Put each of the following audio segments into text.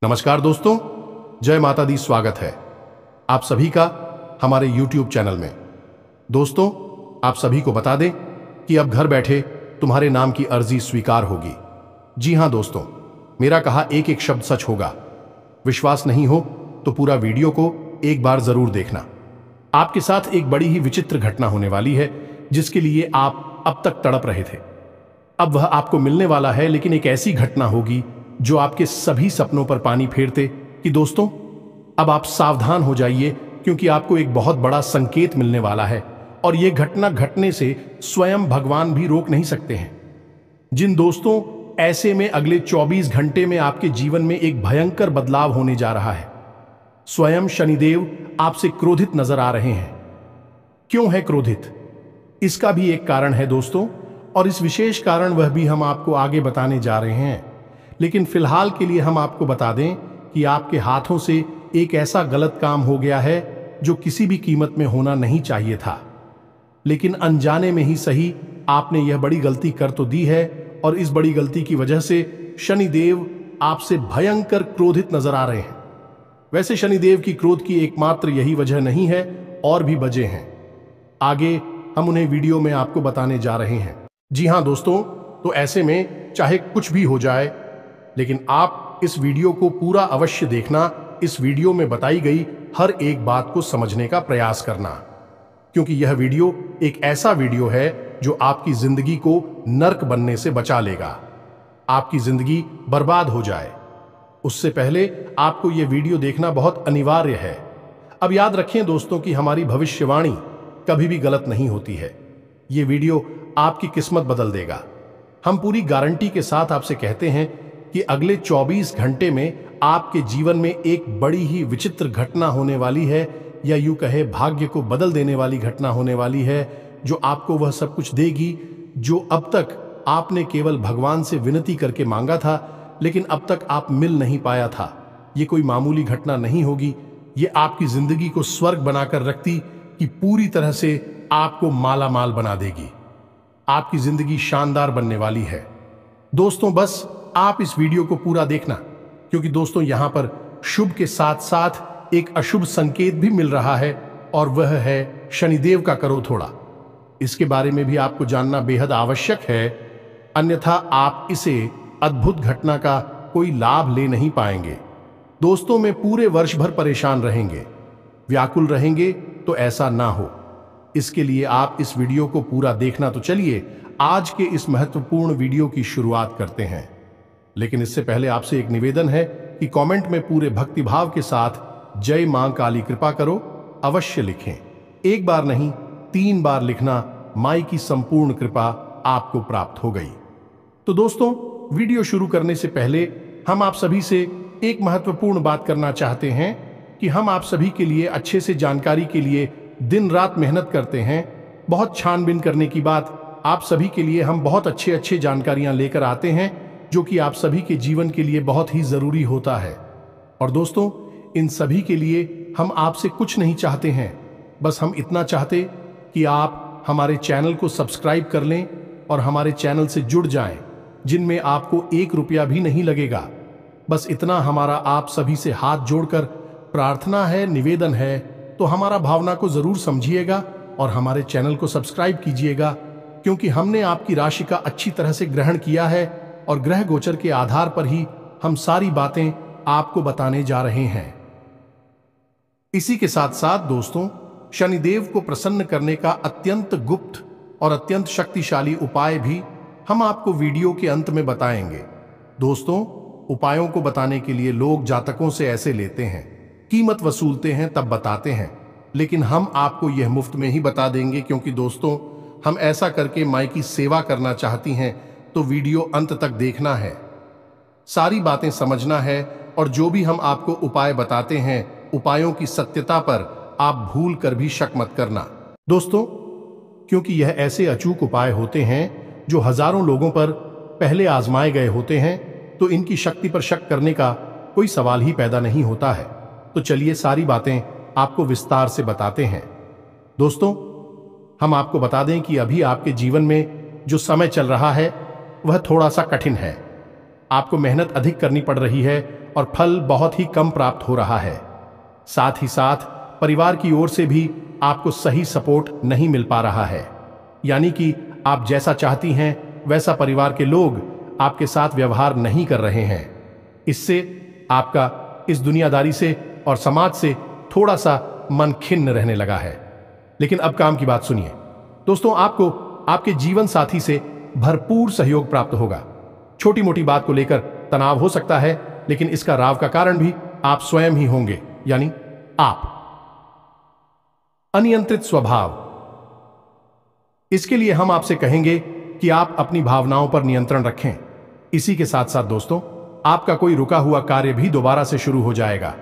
नमस्कार दोस्तों, जय माता दी। स्वागत है आप सभी का हमारे YouTube चैनल में। दोस्तों, आप सभी को बता दें कि अब घर बैठे तुम्हारे नाम की अर्जी स्वीकार होगी। जी हां दोस्तों, मेरा कहा एक एक शब्द सच होगा। विश्वास नहीं हो तो पूरा वीडियो को एक बार जरूर देखना। आपके साथ एक बड़ी ही विचित्र घटना होने वाली है जिसके लिए आप अब तक तड़प रहे थे। अब वह आपको मिलने वाला है, लेकिन एक ऐसी घटना होगी जो आपके सभी सपनों पर पानी फेरते कि दोस्तों अब आप सावधान हो जाइए, क्योंकि आपको एक बहुत बड़ा संकेत मिलने वाला है और यह घटना घटने से स्वयं भगवान भी रोक नहीं सकते हैं। जिन दोस्तों, ऐसे में अगले 24 घंटे में आपके जीवन में एक भयंकर बदलाव होने जा रहा है। स्वयं शनिदेव आपसे क्रोधित नजर आ रहे हैं। क्यों है क्रोधित? इसका भी एक कारण है दोस्तों, और इस विशेष कारण वह भी हम आपको आगे बताने जा रहे हैं। लेकिन फिलहाल के लिए हम आपको बता दें कि आपके हाथों से एक ऐसा गलत काम हो गया है जो किसी भी कीमत में होना नहीं चाहिए था, लेकिन अनजाने में ही सही आपने यह बड़ी गलती कर तो दी है, और इस बड़ी गलती की वजह से शनिदेव आपसे भयंकर क्रोधित नजर आ रहे हैं। वैसे शनिदेव की क्रोध की एकमात्र यही वजह नहीं है, और भी वजह हैं। आगे हम उन्हें वीडियो में आपको बताने जा रहे हैं। जी हां दोस्तों, तो ऐसे में चाहे कुछ भी हो जाए, लेकिन आप इस वीडियो को पूरा अवश्य देखना। इस वीडियो में बताई गई हर एक बात को समझने का प्रयास करना, क्योंकि यह वीडियो एक ऐसा वीडियो है जो आपकी जिंदगी को नर्क बनने से बचा लेगा। आपकी जिंदगी बर्बाद हो जाए उससे पहले आपको यह वीडियो देखना बहुत अनिवार्य है। अब याद रखें दोस्तों कि हमारी भविष्यवाणी कभी भी गलत नहीं होती है। यह वीडियो आपकी किस्मत बदल देगा। हम पूरी गारंटी के साथ आपसे कहते हैं कि अगले 24 घंटे में आपके जीवन में एक बड़ी ही विचित्र घटना होने वाली है, या यूं कहे भाग्य को बदल देने वाली घटना होने वाली है, जो आपको वह सब कुछ देगी जो अब तक आपने केवल भगवान से विनती करके मांगा था, लेकिन अब तक आप मिल नहीं पाया था। ये कोई मामूली घटना नहीं होगी। ये आपकी जिंदगी को स्वर्ग बनाकर रखती कि पूरी तरह से आपको माला माल बना देगी। आपकी जिंदगी शानदार बनने वाली है। दोस्तों, बस आप इस वीडियो को पूरा देखना, क्योंकि दोस्तों यहां पर शुभ के साथ साथ एक अशुभ संकेत भी मिल रहा है, और वह है शनिदेव का करो थोड़ा। इसके बारे में भी आपको जानना बेहद आवश्यक है, अन्यथा आप इसे अद्भुत घटना का कोई लाभ ले नहीं पाएंगे। दोस्तों, में पूरे वर्ष भर परेशान रहेंगे, व्याकुल रहेंगे, तो ऐसा ना हो। इसके लिए आप इस वीडियो को पूरा देखना। तो चलिए आज के इस महत्वपूर्ण वीडियो की शुरुआत करते हैं। लेकिन इससे पहले आपसे एक निवेदन है कि कमेंट में पूरे भक्तिभाव के साथ जय मां काली कृपा करो अवश्य लिखें। एक बार नहीं, 3 बार लिखना। माई की संपूर्ण कृपा आपको प्राप्त हो गई। तो दोस्तों, वीडियो शुरू करने से पहले हम आप सभी से एक महत्वपूर्ण बात करना चाहते हैं कि हम आप सभी के लिए अच्छे से जानकारी के लिए दिन रात मेहनत करते हैं। बहुत छानबीन करने की बात, आप सभी के लिए हम बहुत अच्छे जानकारियां लेकर आते हैं, जो कि आप सभी के जीवन के लिए बहुत ही जरूरी होता है। और दोस्तों, इन सभी के लिए हम आपसे कुछ नहीं चाहते हैं, बस हम इतना चाहते कि आप हमारे चैनल को सब्सक्राइब कर लें और हमारे चैनल से जुड़ जाएं, जिनमें आपको 1 रुपया भी नहीं लगेगा। बस इतना हमारा आप सभी से हाथ जोड़कर प्रार्थना है, निवेदन है। तो हमारा भावना को जरूर समझिएगा और हमारे चैनल को सब्सक्राइब कीजिएगा, क्योंकि हमने आपकी राशि का अच्छी तरह से ग्रहण किया है, और ग्रह गोचर के आधार पर ही हम सारी बातें आपको बताने जा रहे हैं। इसी के साथ साथ दोस्तों, शनिदेव को प्रसन्न करने का अत्यंत गुप्त और अत्यंत शक्तिशाली उपाय भी हम आपको वीडियो के अंत में बताएंगे। दोस्तों, उपायों को बताने के लिए लोग जातकों से ऐसे लेते हैं, कीमत वसूलते हैं, तब बताते हैं, लेकिन हम आपको यह मुफ्त में ही बता देंगे, क्योंकि दोस्तों हम ऐसा करके माई की सेवा करना चाहती हैं। तो वीडियो अंत तक देखना है, सारी बातें समझना है, और जो भी हम आपको उपाय बताते हैं, उपायों की सत्यता पर आप भूल कर भी शक मत करना दोस्तों, क्योंकि यह ऐसे अचूक उपाय होते हैं जो हजारों लोगों पर पहले आजमाए गए होते हैं। तो इनकी शक्ति पर शक करने का कोई सवाल ही पैदा नहीं होता है। तो चलिए सारी बातें आपको विस्तार से बताते हैं। दोस्तों, हम आपको बता दें कि अभी आपके जीवन में जो समय चल रहा है वह थोड़ा सा कठिन है। आपको मेहनत अधिक करनी पड़ रही है और फल बहुत ही कम प्राप्त हो रहा है। साथ ही साथ परिवार की ओर से भी आपको सही सपोर्ट नहीं मिल पा रहा है, यानी कि आप जैसा चाहती हैं वैसा परिवार के लोग आपके साथ व्यवहार नहीं कर रहे हैं। इससे आपका इस दुनियादारी से और समाज से थोड़ा सा मन खिन्न रहने लगा है। लेकिन अब काम की बात सुनिए दोस्तों, आपको आपके जीवन साथी से भरपूर सहयोग प्राप्त होगा। छोटी मोटी बात को लेकर तनाव हो सकता है, लेकिन इसका राव का कारण भी आप स्वयं ही होंगे, यानी आप। अनियंत्रित स्वभाव, इसके लिए हम आपसे कहेंगे कि आप अपनी भावनाओं पर नियंत्रण रखें। इसी के साथ साथ दोस्तों, आपका कोई रुका हुआ कार्य भी दोबारा से शुरू हो जाएगा।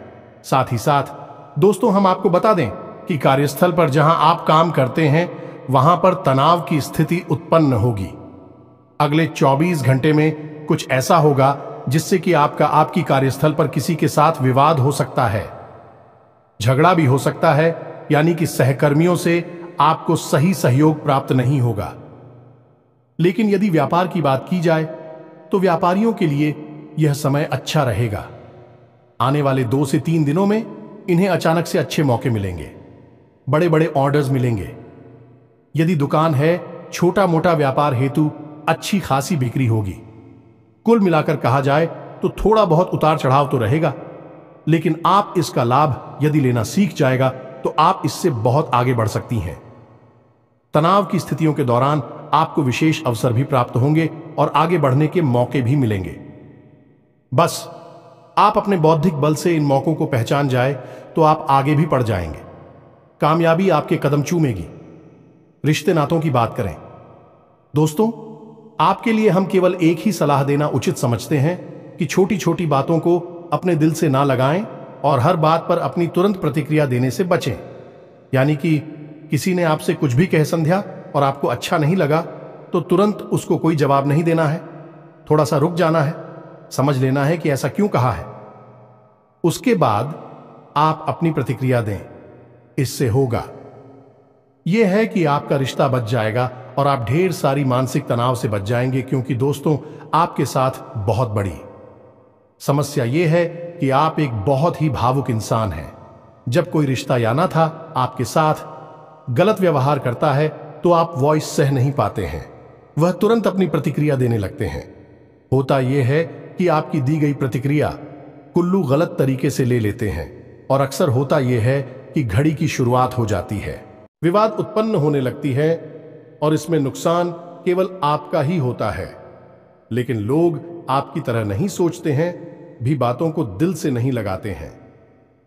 साथ ही साथ दोस्तों, हम आपको बता दें कि कार्यस्थल पर जहां आप काम करते हैं वहां पर तनाव की स्थिति उत्पन्न होगी। अगले 24 घंटे में कुछ ऐसा होगा जिससे कि आपकी कार्यस्थल पर किसी के साथ विवाद हो सकता है, झगड़ा भी हो सकता है, यानी कि सहकर्मियों से आपको सही सहयोग प्राप्त नहीं होगा। लेकिन यदि व्यापार की बात की जाए तो व्यापारियों के लिए यह समय अच्छा रहेगा। आने वाले 2 से 3 दिनों में इन्हें अचानक से अच्छे मौके मिलेंगे, बड़े बड़े ऑर्डर्स मिलेंगे। यदि दुकान है, छोटा मोटा व्यापार हेतु अच्छी खासी बिक्री होगी। कुल मिलाकर कहा जाए तो थोड़ा बहुत उतार चढ़ाव तो रहेगा, लेकिन आप इसका लाभ यदि लेना सीख जाएगा तो आप इससे बहुत आगे बढ़ सकती हैं। तनाव की स्थितियों के दौरान आपको विशेष अवसर भी प्राप्त होंगे और आगे बढ़ने के मौके भी मिलेंगे। बस आप अपने बौद्धिक बल से इन मौकों को पहचान जाए तो आप आगे भी बढ़ जाएंगे। कामयाबी आपके कदम चूमेगी। रिश्ते नातों की बात करें दोस्तों, आपके लिए हम केवल एक ही सलाह देना उचित समझते हैं कि छोटी छोटी बातों को अपने दिल से ना लगाएं और हर बात पर अपनी तुरंत प्रतिक्रिया देने से बचें। यानी कि किसी ने आपसे कुछ भी कह समझा और आपको अच्छा नहीं लगा तो तुरंत उसको कोई जवाब नहीं देना है, थोड़ा सा रुक जाना है, समझ लेना है कि ऐसा क्यों कहा है, उसके बाद आप अपनी प्रतिक्रिया दें। इससे होगा यह है कि आपका रिश्ता बच जाएगा और आप ढेर सारी मानसिक तनाव से बच जाएंगे, क्योंकि दोस्तों आपके साथ बहुत बड़ी समस्या यह है कि आप एक बहुत ही भावुक इंसान हैं। जब कोई रिश्ता या ना था आपके साथ गलत व्यवहार करता है तो आप वॉइस सह नहीं पाते हैं, वह तुरंत अपनी प्रतिक्रिया देने लगते हैं। होता यह है कि आपकी दी गई प्रतिक्रिया कुल्लू गलत तरीके से ले लेते हैं और अक्सर होता यह है कि घड़ी की शुरुआत हो जाती है, विवाद उत्पन्न होने लगती है और इसमें नुकसान केवल आपका ही होता है। लेकिन लोग आपकी तरह नहीं सोचते हैं, भी बातों को दिल से नहीं लगाते हैं।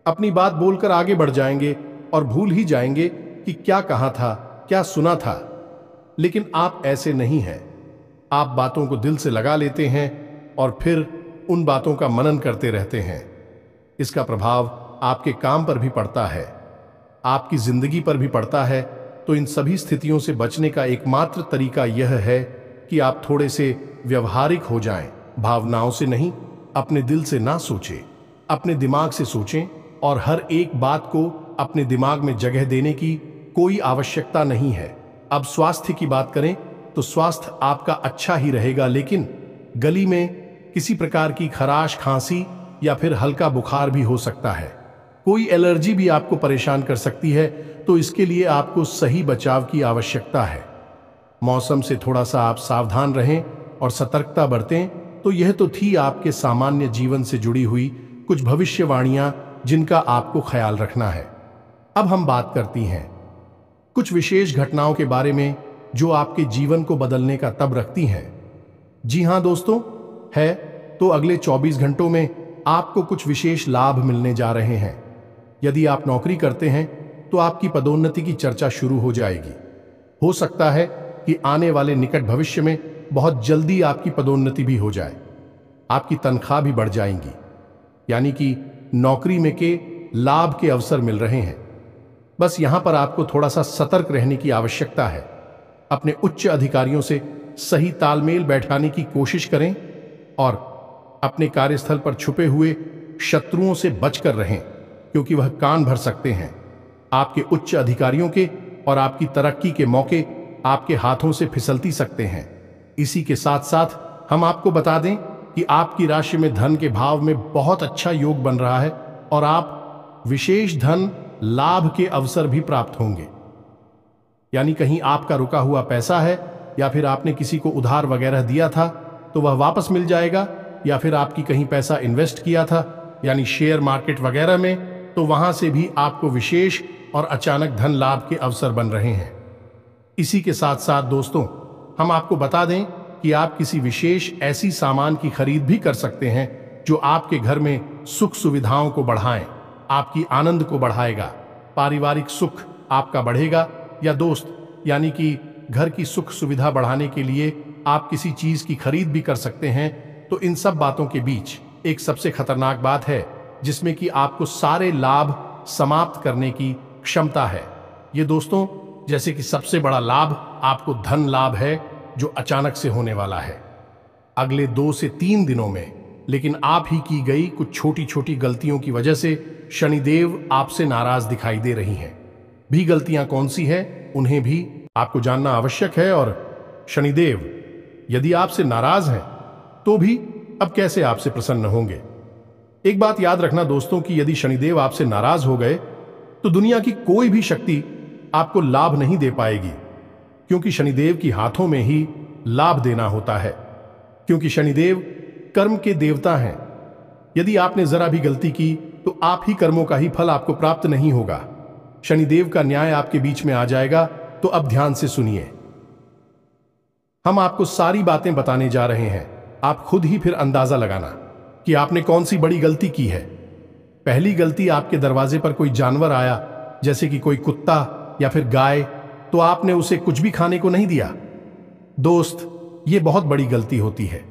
अपनी बात बोलकर आगे बढ़ जाएंगे और भूल ही जाएंगे कि क्या कहा था, क्या सुना था। लेकिन आप ऐसे नहीं हैं। आप बातों को दिल से लगा लेते हैं और फिर उन बातों का मनन करते रहते हैं। इसका प्रभाव आपके काम पर भी पड़ता है, आपकी जिंदगी पर भी पड़ता है। तो इन सभी स्थितियों से बचने का एकमात्र तरीका यह है कि आप थोड़े से व्यवहारिक हो जाएं, भावनाओं से नहीं, अपने दिल से ना सोचें, अपने दिमाग से सोचें और हर एक बात को अपने दिमाग में जगह देने की कोई आवश्यकता नहीं है। अब स्वास्थ्य की बात करें तो स्वास्थ्य आपका अच्छा ही रहेगा, लेकिन गली में किसी प्रकार की खराश, खांसी या फिर हल्का बुखार भी हो सकता है। कोई एलर्जी भी आपको परेशान कर सकती है, तो इसके लिए आपको सही बचाव की आवश्यकता है। मौसम से थोड़ा सा आप सावधान रहें और सतर्कता बरतें। तो यह तो थी आपके सामान्य जीवन से जुड़ी हुई कुछ भविष्यवाणियां जिनका आपको ख्याल रखना है। अब हम बात करती हैं कुछ विशेष घटनाओं के बारे में जो आपके जीवन को बदलने का तब रखती हैं। जी हां दोस्तों, है तो अगले 24 घंटों में आपको कुछ विशेष लाभ मिलने जा रहे हैं। यदि आप नौकरी करते हैं तो आपकी पदोन्नति की चर्चा शुरू हो जाएगी। हो सकता है कि आने वाले निकट भविष्य में बहुत जल्दी आपकी पदोन्नति भी हो जाए, आपकी तनख्वाह भी बढ़ जाएंगी, यानी कि नौकरी में के लाभ के अवसर मिल रहे हैं। बस यहां पर आपको थोड़ा सा सतर्क रहने की आवश्यकता है। अपने उच्च अधिकारियों से सही तालमेल बैठाने की कोशिश करें और अपने कार्यस्थल पर छुपे हुए शत्रुओं से बचकर रहें, क्योंकि वह कान भर सकते हैं। आपके उच्च अधिकारियों के और आपकी तरक्की के मौके आपके हाथों से फिसलती सकते हैं। इसी के साथ साथ हम आपको बता दें कि आपकी राशि में धन के भाव में बहुत अच्छा योग बन रहा है और आप विशेष धन लाभ के अवसर भी प्राप्त होंगे। यानी कहीं आपका रुका हुआ पैसा है या फिर आपने किसी को उधार वगैरह दिया था तो वह वापस मिल जाएगा, या फिर आपकी कहीं पैसा इन्वेस्ट किया था यानी शेयर मार्केट वगैरह में, तो वहां से भी आपको विशेष और अचानक धन लाभ के अवसर बन रहे हैं। इसी के साथ साथ दोस्तों, हम आपको बता दें कि आप किसी विशेष ऐसी सामान की खरीद भी कर सकते हैं जो आपके घर में सुख सुविधाओं को बढ़ाएं, आपकी आनंद को बढ़ाएगा, पारिवारिक सुख आपका बढ़ेगा। या दोस्त, यानी कि घर की सुख सुविधा बढ़ाने के लिए आप किसी चीज की खरीद भी कर सकते हैं। तो इन सब बातों के बीच एक सबसे खतरनाक बात है जिसमें कि आपको सारे लाभ समाप्त करने की क्षमता है। ये दोस्तों, जैसे कि सबसे बड़ा लाभ आपको धन लाभ है जो अचानक से होने वाला है अगले 2 से 3 दिनों में। लेकिन आप ही की गई कुछ छोटी छोटी गलतियों की वजह से शनिदेव आपसे नाराज दिखाई दे रही हैं। भी गलतियां कौन सी है उन्हें भी आपको जानना आवश्यक है। और शनिदेव यदि आपसे नाराज हैं तो भी अब कैसे आपसे प्रसन्न होंगे। एक बात याद रखना दोस्तों कि यदि शनिदेव आपसे नाराज हो गए तो दुनिया की कोई भी शक्ति आपको लाभ नहीं दे पाएगी, क्योंकि शनिदेव की हाथों में ही लाभ देना होता है, क्योंकि शनिदेव कर्म के देवता हैं। यदि आपने जरा भी गलती की तो आप ही कर्मों का ही फल आपको प्राप्त नहीं होगा। शनिदेव का न्याय आपके बीच में आ जाएगा। तो अब ध्यान से सुनिए, हम आपको सारी बातें बताने जा रहे हैं। आप खुद ही फिर अंदाजा लगाना कि आपने कौन सी बड़ी गलती की है। पहली गलती, आपके दरवाजे पर कोई जानवर आया, जैसे कि कोई कुत्ता या फिर गाय, तो आपने उसे कुछ भी खाने को नहीं दिया। दोस्त, यह बहुत बड़ी गलती होती है।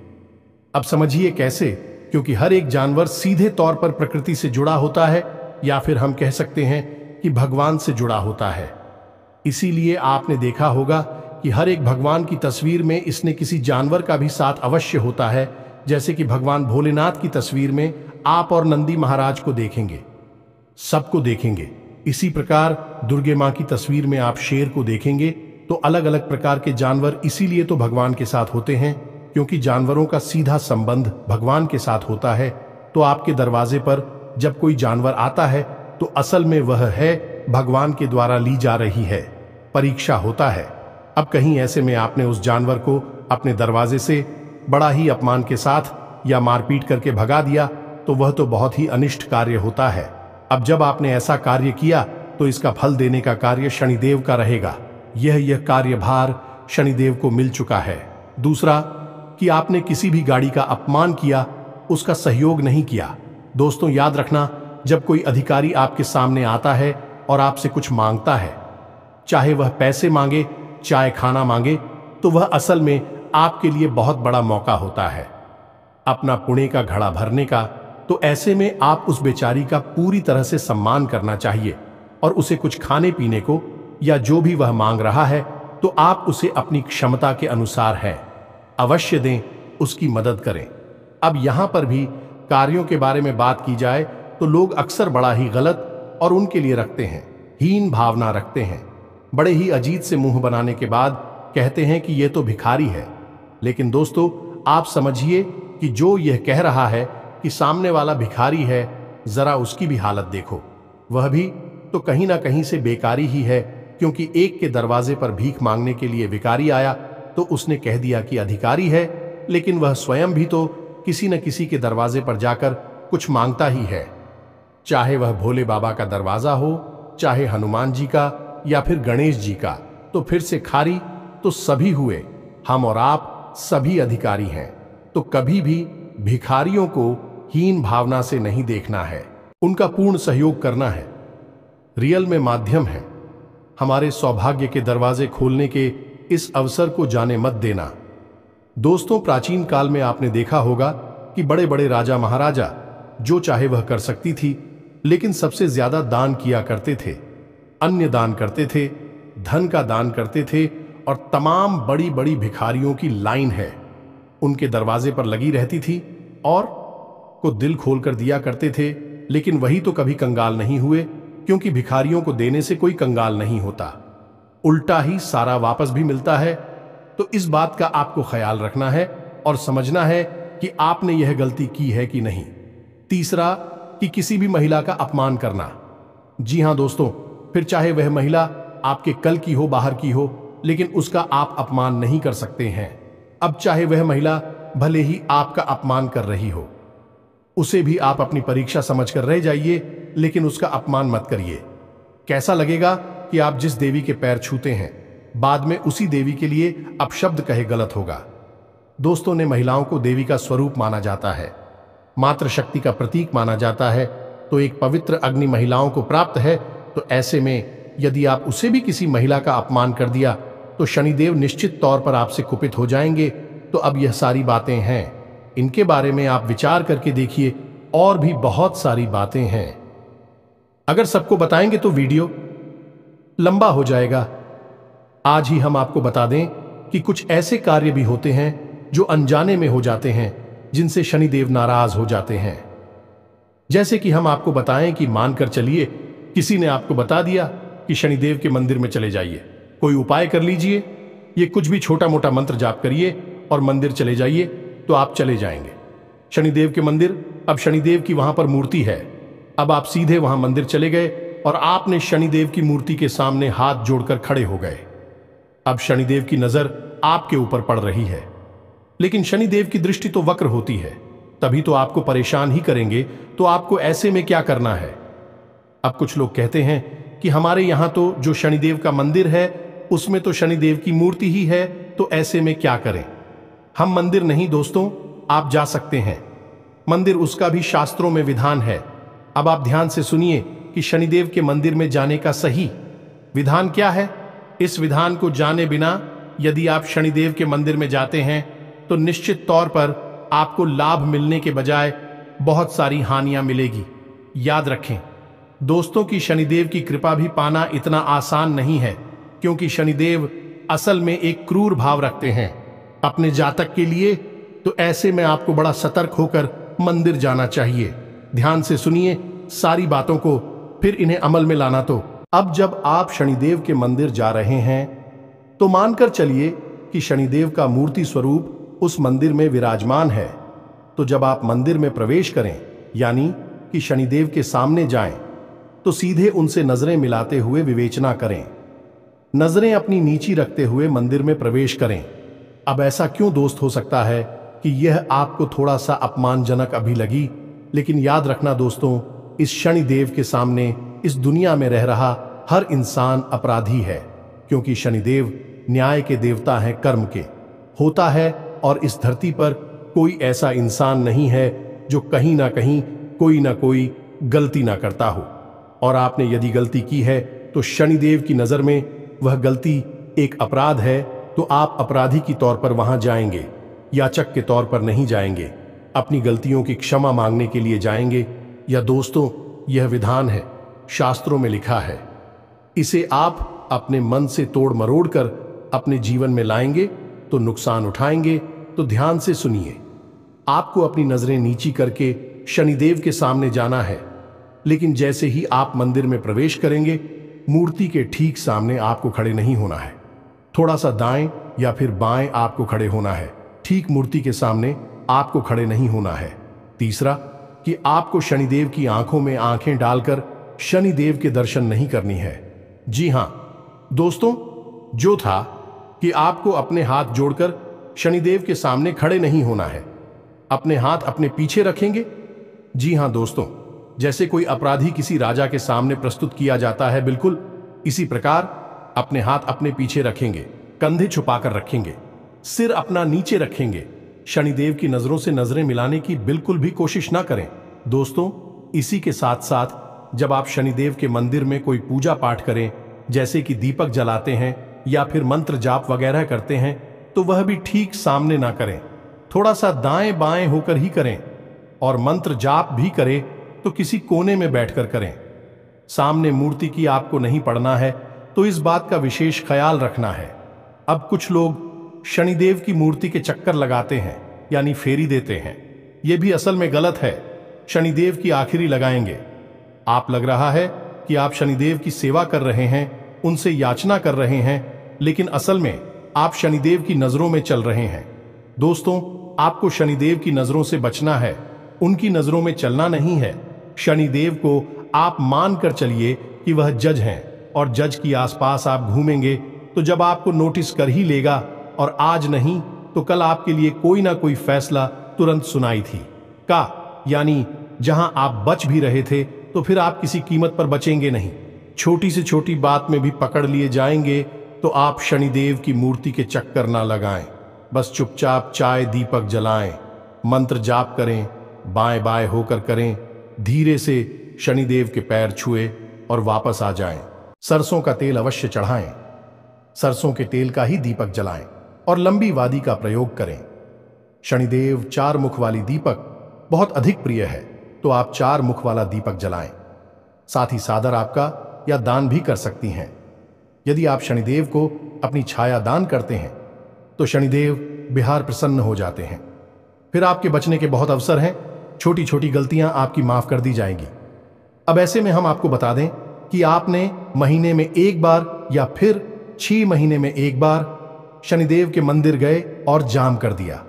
अब समझिए कैसे, क्योंकि हर एक जानवर सीधे तौर पर प्रकृति से जुड़ा होता है, या फिर हम कह सकते हैं कि भगवान से जुड़ा होता है। इसीलिए आपने देखा होगा कि हर एक भगवान की तस्वीर में इसने किसी जानवर का भी साथ अवश्य होता है। जैसे कि भगवान भोलेनाथ की तस्वीर में आप और नंदी महाराज को देखेंगे, सबको देखेंगे। इसी प्रकार दुर्गे मां की तस्वीर में आप शेर को देखेंगे। तो अलग अलग प्रकार के जानवर इसीलिए तो भगवान के साथ होते हैं, क्योंकि जानवरों का सीधा संबंध भगवान के साथ होता है। तो आपके दरवाजे पर जब कोई जानवर आता है तो असल में वह है भगवान के द्वारा ली जा रही है परीक्षा होता है। अब कहीं ऐसे में आपने उस जानवर को अपने दरवाजे से बड़ा ही अपमान के साथ या मारपीट करके भगा दिया तो वह तो बहुत ही अनिष्ट कार्य होता है। अब जब आपने ऐसा कार्य किया तो इसका फल देने का कार्य शनिदेव का रहेगा। यह कार्यभार शनिदेव को मिल चुका है। दूसरा कि आपने किसी भी गाड़ी का अपमान किया, उसका सहयोग नहीं किया। दोस्तों याद रखना, जब कोई अधिकारी आपके सामने आता है और आपसे कुछ मांगता है, चाहे वह पैसे मांगे चाहे खाना मांगे, तो वह असल में आपके लिए बहुत बड़ा मौका होता है अपना पुण्य का घड़ा भरने का। तो ऐसे में आप उस बेचारी का पूरी तरह से सम्मान करना चाहिए और उसे कुछ खाने पीने को या जो भी वह मांग रहा है तो आप उसे अपनी क्षमता के अनुसार है अवश्य दें, उसकी मदद करें। अब यहां पर भी कार्यों के बारे में बात की जाए तो लोग अक्सर बड़ा ही गलत और उनके लिए रखते हैं, हीन भावना रखते हैं। बड़े ही अजीत से मुंह बनाने के बाद कहते हैं कि यह तो भिखारी है। लेकिन दोस्तों आप समझिए कि जो यह कह रहा है कि सामने वाला भिखारी है, जरा उसकी भी हालत देखो। वह भी तो कहीं ना कहीं से बेकारी ही है, क्योंकि एक के दरवाजे पर भीख मांगने के लिए भिखारी आया तो उसने कह दिया कि अधिकारी है, लेकिन वह स्वयं भी तो किसी न किसी के दरवाजे पर जाकर कुछ मांगता ही है। चाहे वह भोले बाबा का दरवाजा हो, चाहे हनुमान जी का या फिर गणेश जी का। तो फिर से खारी तो सभी हुए, हम और आप सभी अधिकारी हैं। तो कभी भी भिखारियों को हीन भावना से नहीं देखना है, उनका पूर्ण सहयोग करना है। रियल में माध्यम है, हमारे सौभाग्य के दरवाजे खोलने के इस अवसर को जाने मत देना। दोस्तों प्राचीन काल में आपने देखा होगा कि बड़े बड़े राजा महाराजा जो चाहे वह कर सकती थी, लेकिन सबसे ज्यादा दान किया करते थे, अन्य दान करते थे, धन का दान करते थे। और तमाम बड़ी बड़ी भिखारियों की लाइन है उनके दरवाजे पर लगी रहती थी और को दिल खोलकर दिया करते थे। लेकिन वही तो कभी कंगाल नहीं हुए, क्योंकि भिखारियों को देने से कोई कंगाल नहीं होता, उल्टा ही सारा वापस भी मिलता है। तो इस बात का आपको ख्याल रखना है और समझना है कि आपने यह गलती की है कि नहीं। तीसरा, कि किसी भी महिला का अपमान करना। जी हां दोस्तों, फिर चाहे वह महिला आपके कल की हो, बाहर की हो, लेकिन उसका आप अपमान नहीं कर सकते हैं। अब चाहे वह महिला भले ही आपका अपमान कर रही हो, उसे भी आप अपनी परीक्षा समझकर रह जाइए, लेकिन उसका अपमान मत करिए। कैसा लगेगा कि आप जिस देवी के पैर छूते हैं, बाद में उसी देवी के लिए अपशब्द कहे, गलत होगा। दोस्तों ने महिलाओं को देवी का स्वरूप माना जाता है, मातृशक्ति का प्रतीक माना जाता है, तो एक पवित्र अग्नि महिलाओं को प्राप्त है। तो ऐसे में यदि आप उसे भी किसी महिला का अपमान कर दिया तो शनिदेव निश्चित तौर पर आपसे कुपित हो जाएंगे। तो अब यह सारी बातें हैं, इनके बारे में आप विचार करके देखिए, और भी बहुत सारी बातें हैं। अगर सबको बताएंगे तो वीडियो लंबा हो जाएगा। आज ही हम आपको बता दें कि कुछ ऐसे कार्य भी होते हैं जो अनजाने में हो जाते हैं, जिनसे शनिदेव नाराज हो जाते हैं। जैसे कि हम आपको बताएं कि मानकर चलिए किसी ने आपको बता दिया कि शनिदेव के मंदिर में चले जाइए, कोई उपाय कर लीजिए, ये कुछ भी छोटा मोटा मंत्र जाप करिए और मंदिर चले जाइए, तो आप चले जाएंगे शनिदेव के मंदिर। अब शनिदेव की वहां पर मूर्ति है। अब आप सीधे वहां मंदिर चले गए और आपने शनिदेव की मूर्ति के सामने हाथ जोड़कर खड़े हो गए। अब शनिदेव की नजर आपके ऊपर पड़ रही है, लेकिन शनिदेव की दृष्टि तो वक्र होती है, तभी तो आपको परेशान ही करेंगे। तो आपको ऐसे में क्या करना है? अब कुछ लोग कहते हैं कि हमारे यहां तो जो शनिदेव का मंदिर है उसमें तो शनिदेव की मूर्ति ही है, तो ऐसे में क्या करें? हम मंदिर नहीं दोस्तों, आप जा सकते हैं मंदिर, उसका भी शास्त्रों में विधान है। अब आप ध्यान से सुनिए कि शनिदेव के मंदिर में जाने का सही विधान क्या है। इस विधान को जाने बिना यदि आप शनिदेव के मंदिर में जाते हैं तो निश्चित तौर पर आपको लाभ मिलने के बजाय बहुत सारी हानियां मिलेगी। याद रखें दोस्तों कि शनिदेव की कृपा भी पाना इतना आसान नहीं है, क्योंकि शनिदेव असल में एक क्रूर भाव रखते हैं अपने जातक के लिए। तो ऐसे में आपको बड़ा सतर्क होकर मंदिर जाना चाहिए। ध्यान से सुनिए सारी बातों को, फिर इन्हें अमल में लाना। तो अब जब आप शनिदेव के मंदिर जा रहे हैं तो मानकर चलिए कि शनिदेव का मूर्ति स्वरूप उस मंदिर में विराजमान है। तो जब आप मंदिर में प्रवेश करें, यानी कि शनिदेव के सामने जाएं, तो सीधे उनसे नजरें मिलाते हुए विवेचना करें। नजरें अपनी नीची रखते हुए मंदिर में प्रवेश करें। अब ऐसा क्यों दोस्त हो सकता है कि यह आपको थोड़ा सा अपमानजनक अभी लगी, लेकिन याद रखना दोस्तों, इस शनिदेव के सामने इस दुनिया में रह रहा हर इंसान अपराधी है, क्योंकि शनिदेव न्याय के देवता हैं, कर्म के होता है। और इस धरती पर कोई ऐसा इंसान नहीं है जो कहीं ना कहीं कोई ना कोई गलती ना करता हो। और आपने यदि गलती की है तो शनिदेव की नजर में वह गलती एक अपराध है, तो आप अपराधी की तौर पर वहां जाएंगे, याचक के तौर पर नहीं जाएंगे। अपनी गलतियों की क्षमा मांगने के लिए जाएंगे। या दोस्तों, यह विधान है, शास्त्रों में लिखा है, इसे आप अपने मन से तोड़ मरोड़ कर अपने जीवन में लाएंगे तो नुकसान उठाएंगे। तो ध्यान से सुनिए, आपको अपनी नजरें नीची करके शनिदेव के सामने जाना है, लेकिन जैसे ही आप मंदिर में प्रवेश करेंगे, मूर्ति के ठीक सामने आपको खड़े नहीं होना है, थोड़ा सा दाएं या फिर बाएं आपको खड़े होना है। ठीक मूर्ति के सामने आपको खड़े नहीं होना है। तीसरा, कि आपको शनिदेव की आंखों में आंखें डालकर शनिदेव के दर्शन नहीं करनी है। जी हां दोस्तों, जो था कि आपको अपने हाथ जोड़कर शनिदेव के सामने खड़े नहीं होना है, अपने हाथ अपने पीछे रखेंगे। जी हां दोस्तों, जैसे कोई अपराधी किसी राजा के सामने प्रस्तुत किया जाता है, बिल्कुल इसी प्रकार अपने हाथ अपने पीछे रखेंगे, कंधे छुपाकर रखेंगे, सिर अपना नीचे रखेंगे। शनिदेव की नजरों से नजरें मिलाने की बिल्कुल भी कोशिश ना करें। दोस्तों, इसी के साथ साथ जब आप शनिदेव के मंदिर में कोई पूजा पाठ करें, जैसे कि दीपक जलाते हैं या फिर मंत्र जाप वगैरह करते हैं, तो वह भी ठीक सामने ना करें, थोड़ा सा दाएं बाएं होकर ही करें। और मंत्र जाप भी करें तो किसी कोने में बैठकर करें, सामने मूर्ति की आपको नहीं पड़ना है। तो इस बात का विशेष ख्याल रखना है। अब कुछ लोग शनिदेव की मूर्ति के चक्कर लगाते हैं, यानी फेरी देते हैं। यह भी असल में गलत है। शनिदेव की आखिरी लगाएंगे। आप लग रहा है कि आप शनिदेव की सेवा कर रहे हैं, उनसे याचना कर रहे हैं, लेकिन असल में आप शनिदेव की नजरों में चल रहे हैं। दोस्तों, आपको शनिदेव की नजरों से बचना है, उनकी नजरों में चलना नहीं है। शनिदेव को आप मानकर चलिए कि वह जज हैं, और जज के आसपास आप घूमेंगे तो जब आपको नोटिस कर ही लेगा, और आज नहीं तो कल आपके लिए कोई ना कोई फैसला तुरंत सुनाई थी का, यानी जहां आप बच भी रहे थे तो फिर आप किसी कीमत पर बचेंगे नहीं। छोटी से छोटी बात में भी पकड़ लिए जाएंगे तो आप शनिदेव की मूर्ति के चक्कर ना लगाएं। बस चुपचाप चाय दीपक जलाएं, मंत्र जाप करें, बाएं बाएं होकर करें, धीरे से शनिदेव के पैर छुए और वापस आ जाएं। सरसों का तेल अवश्य चढ़ाएं, सरसों के तेल का ही दीपक जलाएं और लंबी वादी का प्रयोग करें। शनिदेव 4 मुख वाली दीपक बहुत अधिक प्रिय है, तो आप 4 मुख वाला दीपक जलाएं। साथ ही सादर आपका या दान भी कर सकती हैं। यदि आप शनिदेव को अपनी छाया दान करते हैं तो शनिदेव बिहार प्रसन्न हो जाते हैं। फिर आपके बचने के बहुत अवसर हैं, छोटी छोटी गलतियां आपकी माफ कर दी जाएंगी। अब ऐसे में हम आपको बता दें कि आपने महीने में 1 बार या फिर 6 महीने में 1 बार शनिदेव के मंदिर गए और जाम कर दिया,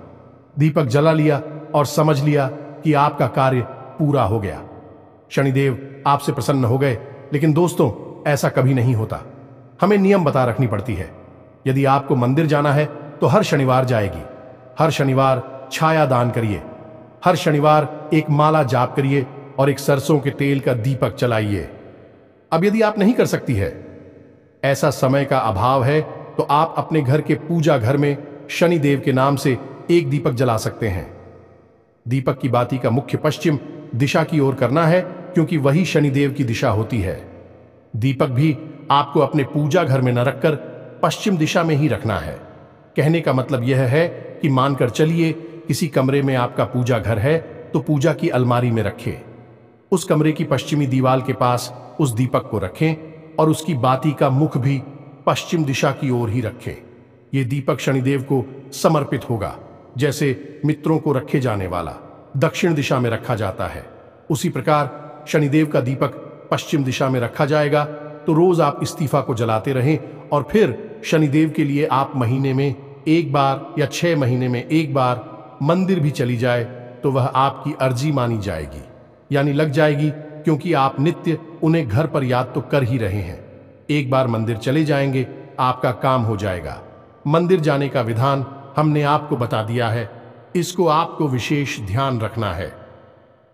दीपक जला लिया और समझ लिया कि आपका कार्य पूरा हो गया, शनिदेव आपसे प्रसन्न हो गए। लेकिन दोस्तों, ऐसा कभी नहीं होता। हमें नियम बता रखनी पड़ती है। यदि आपको मंदिर जाना है तो हर शनिवार जाएगी। हर शनिवार छाया दान करिए, हर शनिवार एक माला जाप करिए और एक सरसों के तेल का दीपक जलाइए। अब यदि आप नहीं कर सकती है, ऐसा समय का अभाव है, तो आप अपने घर के पूजा घर में शनिदेव के नाम से एक दीपक जला सकते हैं। दीपक की बाती का मुख्य पश्चिम दिशा की ओर करना है, क्योंकि वही शनिदेव की दिशा होती है। दीपक भी आपको अपने पूजा घर में न रखकर पश्चिम दिशा में ही रखना है। कहने का मतलब यह है कि मानकर चलिए किसी कमरे में आपका पूजा घर है, तो पूजा की अलमारी में रखें। उस कमरे की पश्चिमी दीवार के पास उस दीपक को रखें और उसकी बाती का मुख भी पश्चिम दिशा की ओर ही रखें। यह दीपक शनिदेव को समर्पित होगा, जैसे मित्रों को रखे जाने वाला दक्षिण दिशा में रखा जाता है, उसी प्रकार शनिदेव का दीपक पश्चिम दिशा में रखा जाएगा। तो रोज आप इस्तीफा को जलाते रहें, और फिर शनिदेव के लिए आप महीने में 1 बार या 6 महीने में 1 बार मंदिर भी चली जाए तो वह आपकी अर्जी मानी जाएगी, यानी लग जाएगी, क्योंकि आप नित्य उन्हें घर पर याद तो कर ही रहे हैं। 1 बार मंदिर चले जाएंगे, आपका काम हो जाएगा। मंदिर जाने का विधान हमने आपको बता दिया है, इसको आपको विशेष ध्यान रखना है।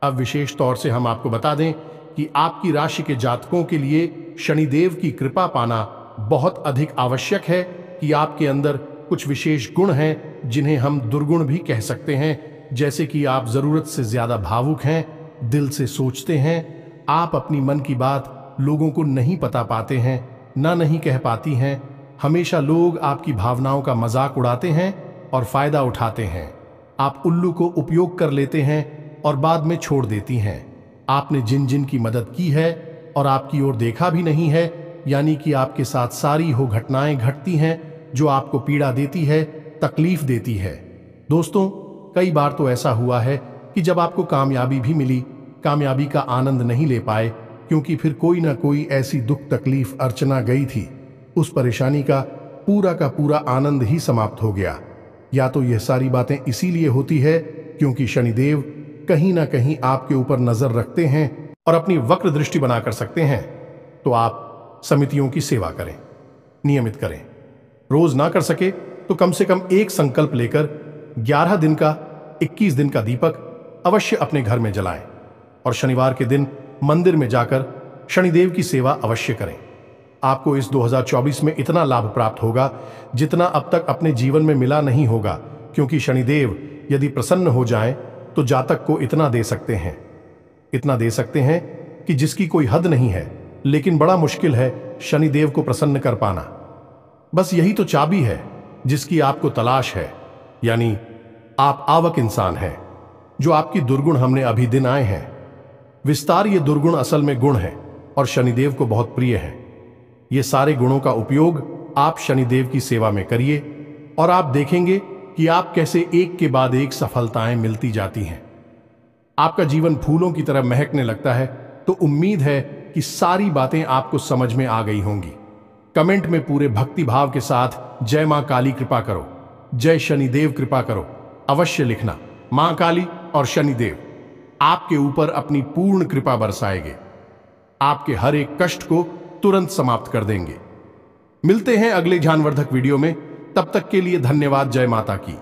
अब विशेष तौर से हम आपको बता दें कि आपकी राशि के जातकों के लिए शनिदेव की कृपा पाना बहुत अधिक आवश्यक है कि आपके अंदर कुछ विशेष गुण हैं, जिन्हें हम दुर्गुण भी कह सकते हैं। जैसे कि आप जरूरत से ज्यादा भावुक हैं, दिल से सोचते हैं, आप अपनी मन की बात लोगों को नहीं बता पाते हैं, ना नहीं कह पाती हैं। हमेशा लोग आपकी भावनाओं का मजाक उड़ाते हैं और फायदा उठाते हैं। आप उल्लू को उपयोग कर लेते हैं और बाद में छोड़ देती हैं। आपने जिन जिन की मदद की है और आपकी ओर देखा भी नहीं है, यानी कि आपके साथ सारी हो घटनाएं घटती हैं जो आपको पीड़ा देती है, तकलीफ देती है। दोस्तों, कई बार तो ऐसा हुआ है कि जब आपको कामयाबी भी मिली, कामयाबी का आनंद नहीं ले पाए, क्योंकि फिर कोई ना कोई ऐसी दुख तकलीफ अर्चना गई थी, उस परेशानी का पूरा आनंद ही समाप्त हो गया। या तो यह सारी बातें इसीलिए होती है क्योंकि शनिदेव कहीं ना कहीं आपके ऊपर नजर रखते हैं और अपनी वक्र दृष्टि बना कर सकते हैं। तो आप समितियों की सेवा करें, नियमित करें। रोज ना कर सके तो कम से कम एक संकल्प लेकर 11 दिन का 21 दिन का दीपक अवश्य अपने घर में जलाएं और शनिवार के दिन मंदिर में जाकर शनिदेव की सेवा अवश्य करें। आपको इस 2024 में इतना लाभ प्राप्त होगा जितना अब तक अपने जीवन में मिला नहीं होगा, क्योंकि शनिदेव यदि प्रसन्न हो जाएं तो जातक को इतना दे सकते हैं कि जिसकी कोई हद नहीं है। लेकिन बड़ा मुश्किल है शनिदेव को प्रसन्न कर पाना। बस यही तो चाबी है जिसकी आपको तलाश है, यानी आप आवक इंसान हैं। जो आपकी दुर्गुण हमने अभी दिन आए हैं, विस्तार ये दुर्गुण असल में गुण है और शनिदेव को बहुत प्रिय है। ये सारे गुणों का उपयोग आप शनिदेव की सेवा में करिए और आप देखेंगे कि आप कैसे एक के बाद एक सफलताएं मिलती जाती हैं। आपका जीवन फूलों की तरह महकने लगता है। तो उम्मीद है कि सारी बातें आपको समझ में आ गई होंगी। कमेंट में पूरे भक्ति भाव के साथ जय मां काली कृपा करो, जय शनिदेव कृपा करो अवश्य लिखना। मां काली और शनिदेव आपके ऊपर अपनी पूर्ण कृपा बरसाएंगे, आपके हर एक कष्ट को तुरंत समाप्त कर देंगे। मिलते हैं अगले ज्ञानवर्धक वीडियो में, तब तक के लिए धन्यवाद। जय माता की।